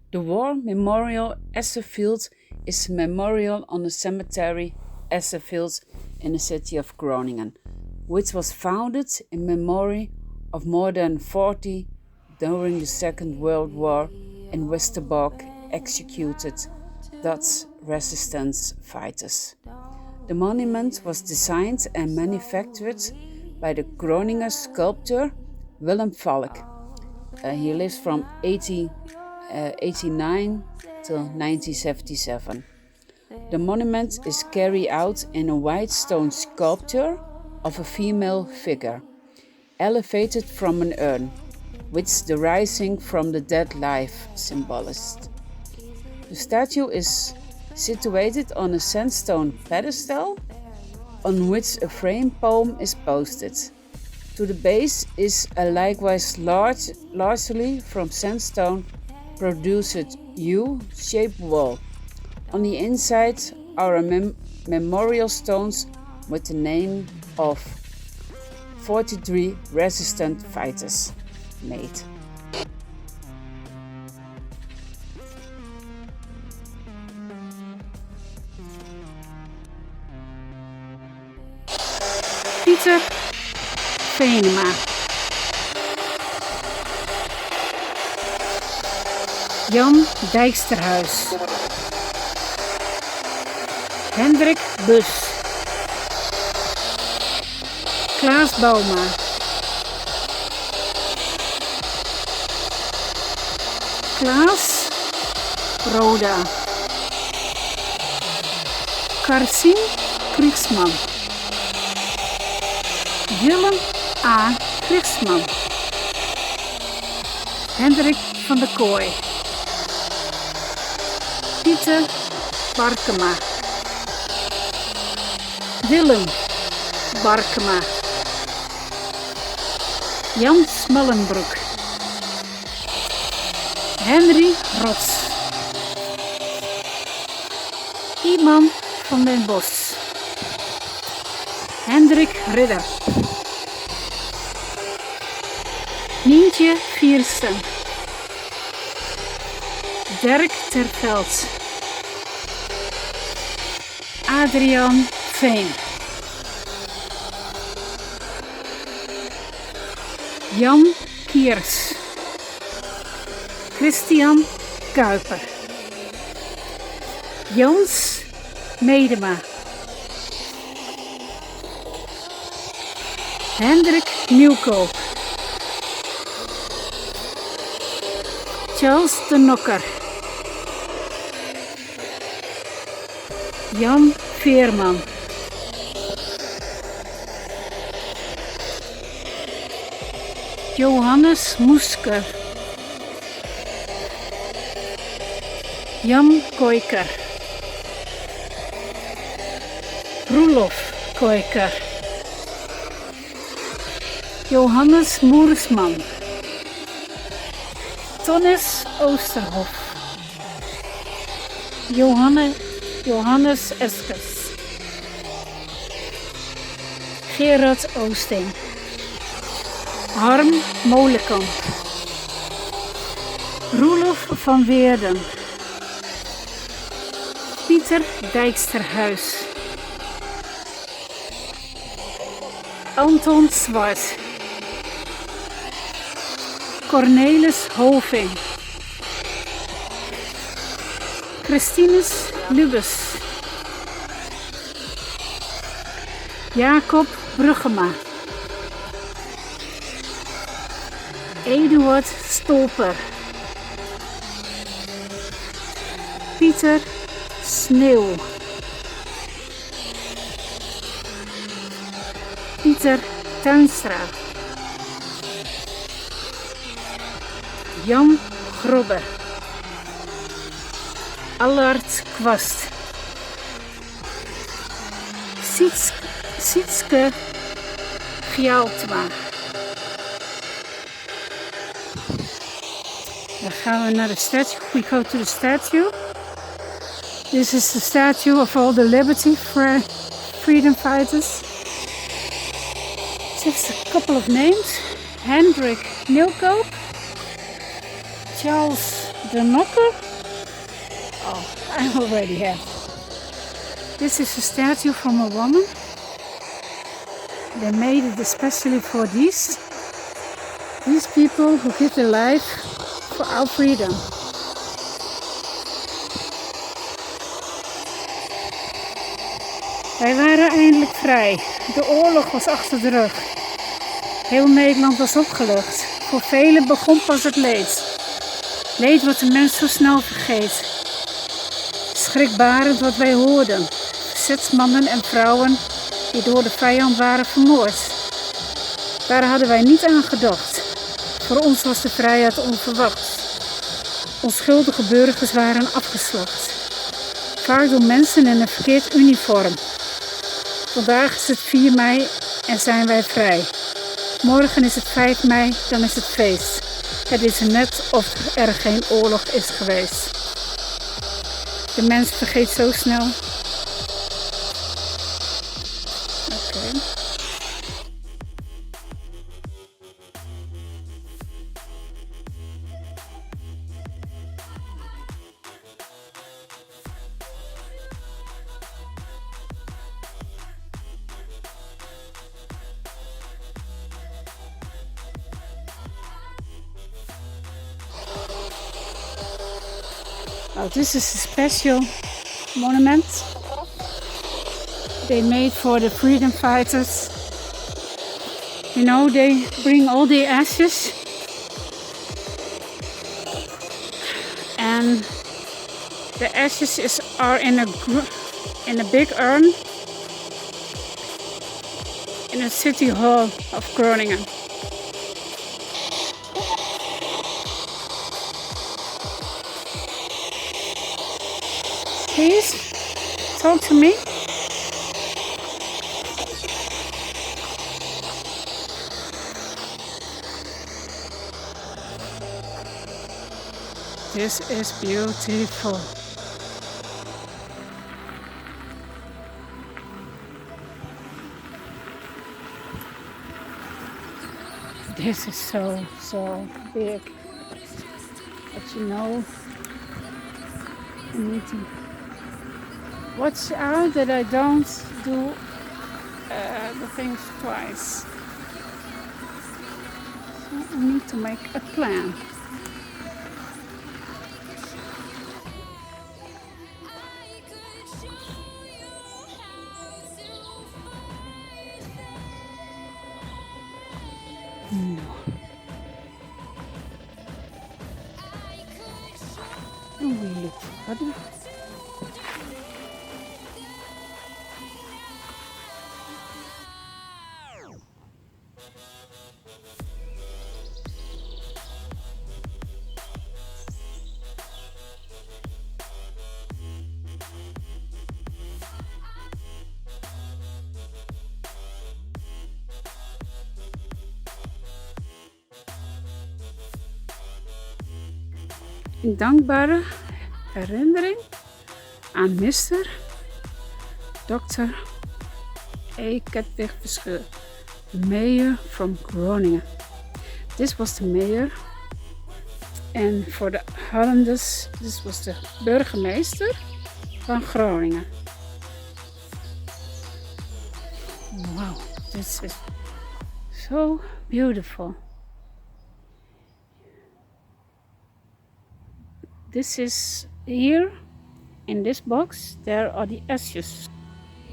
The War Memorial Esserveld is a memorial on the cemetery Esserveld in the city of Groningen, which was founded in memory of more than 40 during the Second World War in Westerbork executed Dutch resistance fighters. The monument was designed and manufactured by the Groninger sculptor Willem Valk. He lives from 1889 till 1977. The monument is carried out in a white stone sculpture of a female figure, elevated from an urn, which the rising from the dead life symbolized. The statue is situated on a sandstone pedestal on which a frame poem is posted. To the base is a likewise largely from sandstone produced U-shaped wall. On the inside are memorial stones with the name of 43 resistant fighters made. Pieter Venema. Jan Dijksterhuis. Hendrik Bus. Klaas Bouma. Klaas Roda. Karsin Kriegsman. Willem A. Kriegsman. Hendrik van der Kooi. Pieter Barkema. Willem Barkema. Jan Smallenbroek. Henry Rots. Iman van den Bos. Hendrik Ridder. Nientje Viersten. Dirk Terveld. Adriaan Veen. Jan Kiers. Christian Kuiper. Jans Medema. Hendrik Nieuwkoop. Charles de Nokker. Jan Veerman. Johannes Moesker. Jan Koiker. Roelof Koiker. Johannes Moersman. Tonnes Oosterhof. Johannes Eskes. Gerard Oosting. Harm Molenkamp. Roelof van Weerden. Pieter Dijksterhuis. Anton Zwart. Cornelis Hoving. Christinus Lubes. Jacob Bruggema. Eduard Stolper. Pieter Sneeuw. Pieter Tuinstra. Jan Grobbe. Allard Kwast. Sietske Gjaaltma. Dan gaan we naar de statue. We go to the statue. This is the statue of all the liberty freedom fighters. Just a couple of names. Hendrik Nieuwkoop. Charles the knocker. Oh, I already have. This is a statue from a woman. They made it especially for these people who give their life for our freedom. Wij waren eindelijk vrij. De oorlog was achter de rug. Heel Nederland was opgelucht. Voor velen begon pas het leed. Leed wat de mens zo snel vergeet. Schrikbarend wat wij hoorden. Verzetsmannen en vrouwen die door de vijand waren vermoord. Daar hadden wij niet aan gedacht. Voor ons was de vrijheid onverwacht. Onschuldige burgers waren afgeslacht. Vaak door mensen in een verkeerd uniform. Vandaag is het 4 mei en zijn wij vrij. Morgen is het 5 mei, dan is het feest. Het is net of er geen oorlog is geweest. De mens vergeet zo snel. Oké. Now this is a special monument they made for the freedom fighters. You know, they bring all the ashes and the ashes are in a big urn in the city hall of Groningen. Please talk to me. This is beautiful. This is so big. But you know, I need to watch out that I don't do the things twice. So I need to make a plan. No. Don't we look further? In dankbare herinnering aan Mr. Dr. E. Kedwig Verscheur, the mayor from Groningen. This was the mayor. And for the Hollanders, this was the burgemeester van Groningen. Wow, this is so beautiful. This is here, in this box, there are the ashes.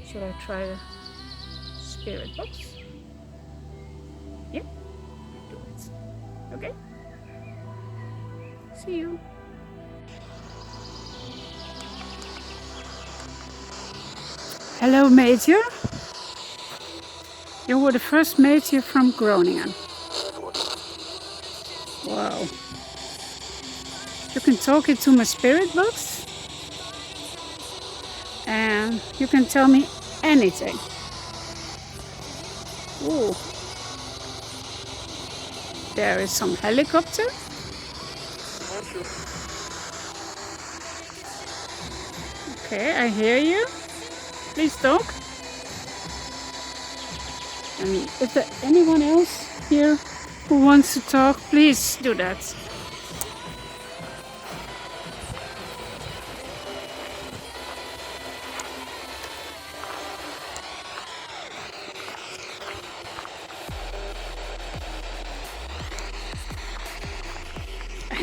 Should I try the spirit box? Yeah, do it. Okay? See you. Hello, Major. You were the first Major from Groningen. Wow. You can talk into my spirit box and you can tell me anything. Ooh. There is some helicopter. Okay, I hear you. Please talk. And if there anyone else here who wants to talk, please do that.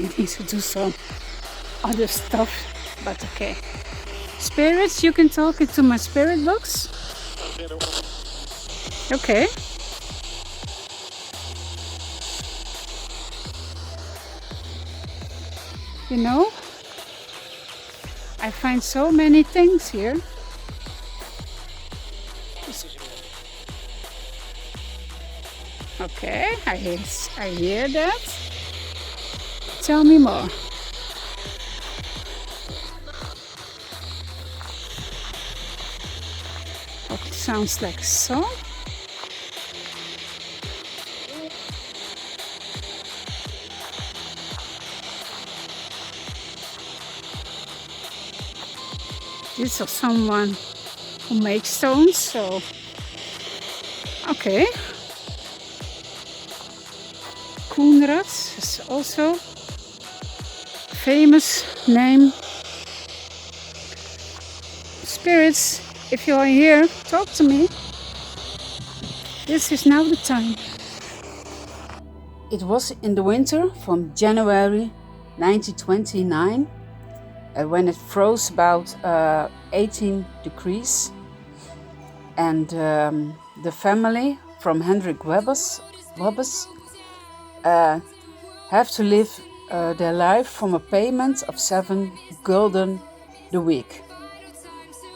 need to do some other stuff, but okay. Spirits, you can talk into my spirit box. Okay. You know, I find so many things here. Okay, I hear that. Tell me more. Oh, it sounds like a song. This is someone who makes stones, so okay. Koenraad is also a famous name. Spirits, if you are here, talk to me. This is now the time. It was in the winter from January 1929 when it froze about 18 degrees, and the family from Hendrik Webbers have to live their life from a payment of 7 gulden the week,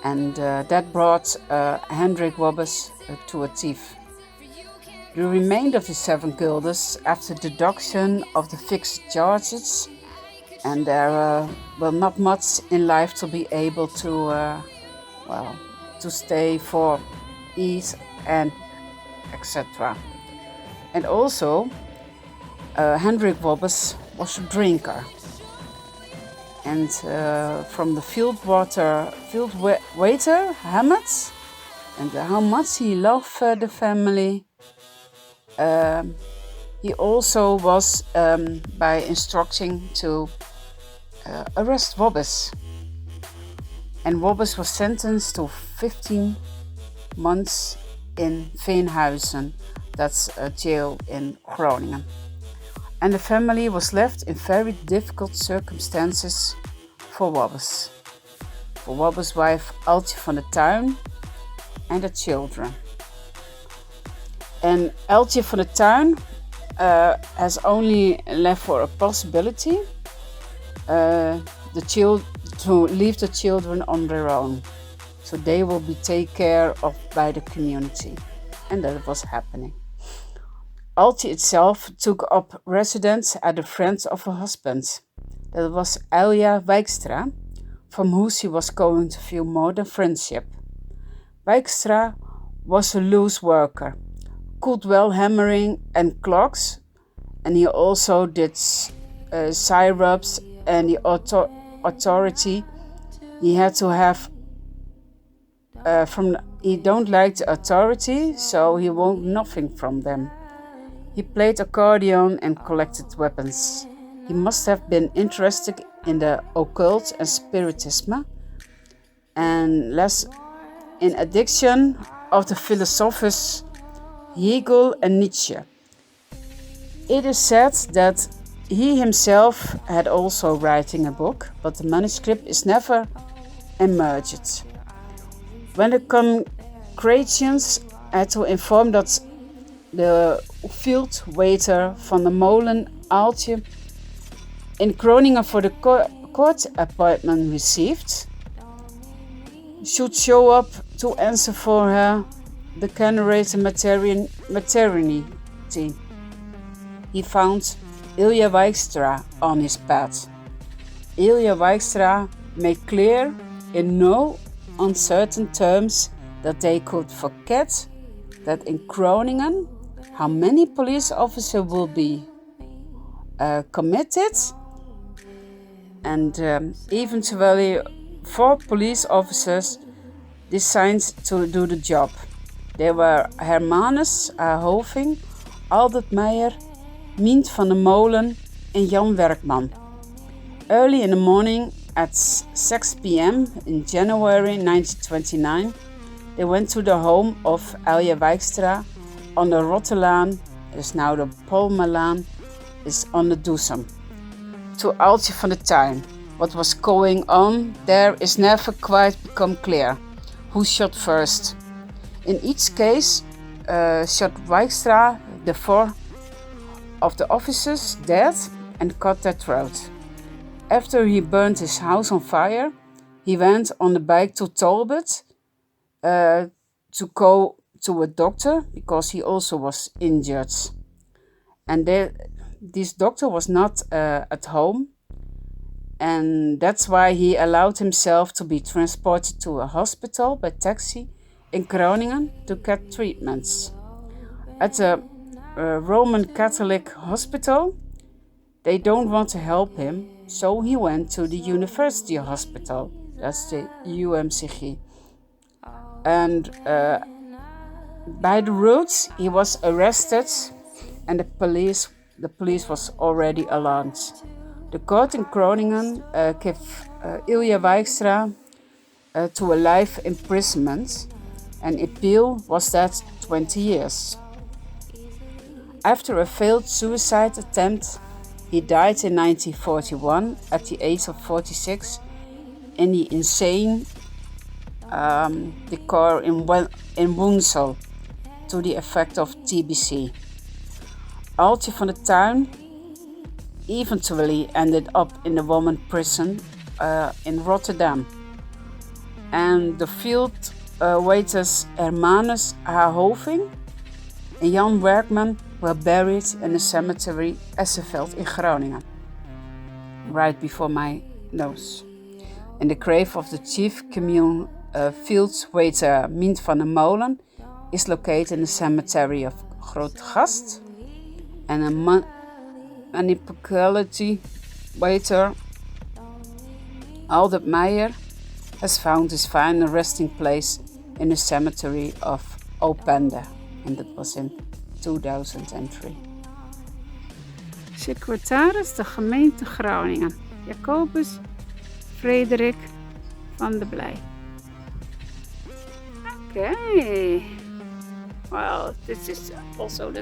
and that brought Hendrik Webbers to a thief. The remainder of the 7 guilders, after deduction of the fixed charges, and there were not much in life to be able to stay for, eat, and etc. And also, Hendrik Webbers was a drinker, and from the field waiter Hammett, and how much he loved the family. He also was by instructing to arrest Webbers, and Webbers was sentenced to 15 months in Veenhuizen, that's a jail in Groningen. And the family was left in very difficult circumstances for Webbers' wife Altje van der Tuin, and the children. And Altje van der Tuin has only left for a possibility to leave the children on their own, so they will be taken care of by the community, and that was happening. Altje itself took up residence at a friend of her husband. That was Elja Wijkstra, from whom she was going to feel more than friendship. Wijkstra was a loose worker, could well hammering and clocks, and he also did syrups, and the authority he had to have he don't like the authority, so he wants nothing from them. He played accordion and collected weapons. He must have been interested in the occult and spiritism, and less in addiction of the philosophers Hegel and Nietzsche. It is said that he himself had also writing a book, but the manuscript is never emerged. When the congregations had to inform that the field waiter van de Molen Aaltje in Groningen for the court appointment received, should show up to answer for her the candidate maternity. He found Ilja Wijkstra on his path. Ilja Wijkstra made clear in no uncertain terms that they could forget that in Groningen how many police officers will be committed, and eventually 4 police officers designed to do the job. They were Hermanus Hoving, Albert Meijer, Mient van der Molen, and Jan Werkman. Early in the morning at 6 p.m. in January 1929, they went to the home of Elja Wijkstra on the Rottelaan, is now the Polmalaan, is on the Doesem. to Altje van de Tuin. What was going on there is never quite become clear. Who shot first? In each case, shot Wijkstra the four of the officers dead and cut their throat. After he burned his house on fire, he went on the bike to Talbot to go to a doctor because he also was injured. And this doctor was not at home, and that's why he allowed himself to be transported to a hospital by taxi in Groningen to get treatments. At a Roman Catholic hospital, they don't want to help him, so he went to the university hospital, that's the UMCG. And by the route, he was arrested, and the police was already alarmed. The court in Groningen gave Ilja Wijkstra to a life imprisonment, and appeal was that 20 years. After a failed suicide attempt, he died in 1941 at the age of 46 in the insane decor in Woensel to the effect of TBC. Altje van de Tuin eventually ended up in the woman prison in Rotterdam, and the field waiters Hermanus Hoving and Jan Werkman were buried in the cemetery Esserveld in Groningen, right before my nose. And the grave of the chief commune field waiter Mient van der Molen is located in the cemetery of Grootgast, and a municipality waiter Albert Meijer has found his final resting place in the cemetery of Opende, and that was in 2003. Secretaris de gemeente Groningen, Jacobus Frederik van der Blij. Okay. Well, this is also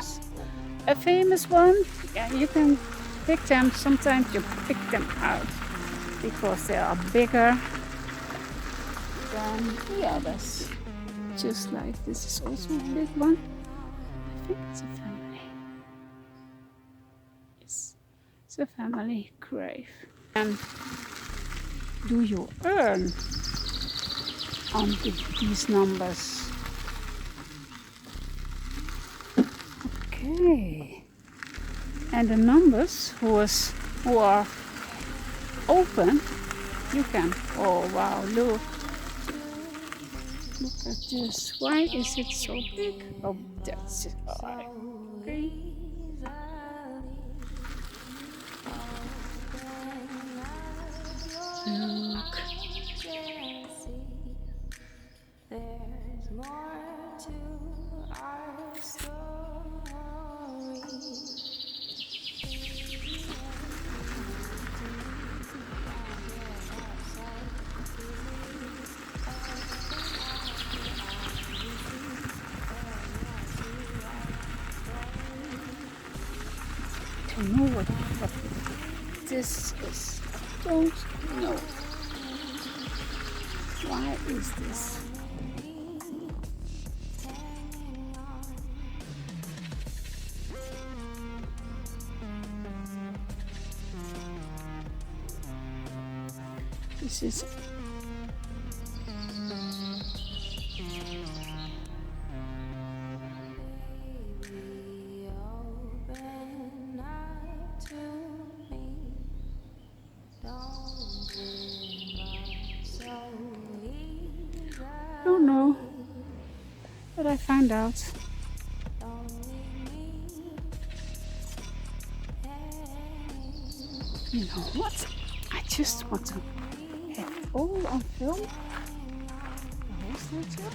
a famous one. Yeah, you can pick them. Sometimes you pick them out because they are bigger than the others. Just like this is also a big one. I think it's a family. Yes, it's a family grave. And do you earn on these numbers? Okay. And the numbers who are open, you can. Oh wow! Look at this. Why is it so big? Oh, that's it. Okay. Look. There's more to our story. I don't know what this is. I don't know. Why is this? This is don't know, but I find out. You know what? I just want to have it all on film. Where is that here?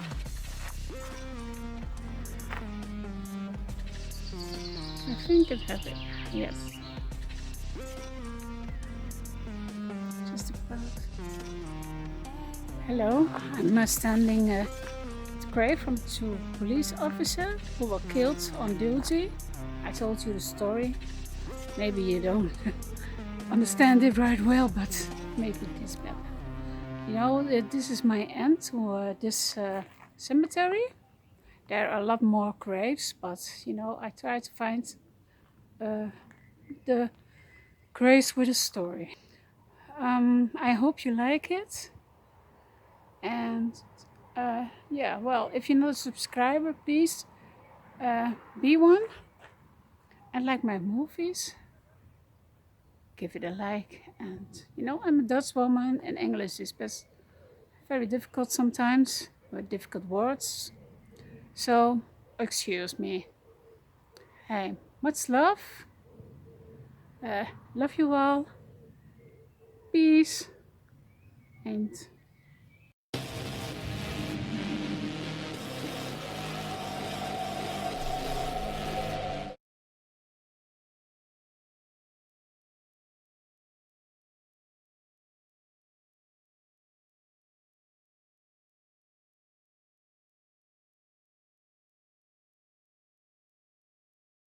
I think it has it. Yes. Just about. Hello, I'm standing at the grave from two police officers who were killed on duty. I told you the story. Maybe you don't understand it right well, but maybe this better. You know, this is my end to this cemetery. There are a lot more graves, but you know, I try to find the graves with a story. I hope you like it. And yeah, well, if you're not a subscriber, please be one and like my movies. Give it a like. And you know, I'm a Dutch woman, and English is very difficult sometimes with difficult words. So, excuse me. Hey, much love. Love you all. Peace. And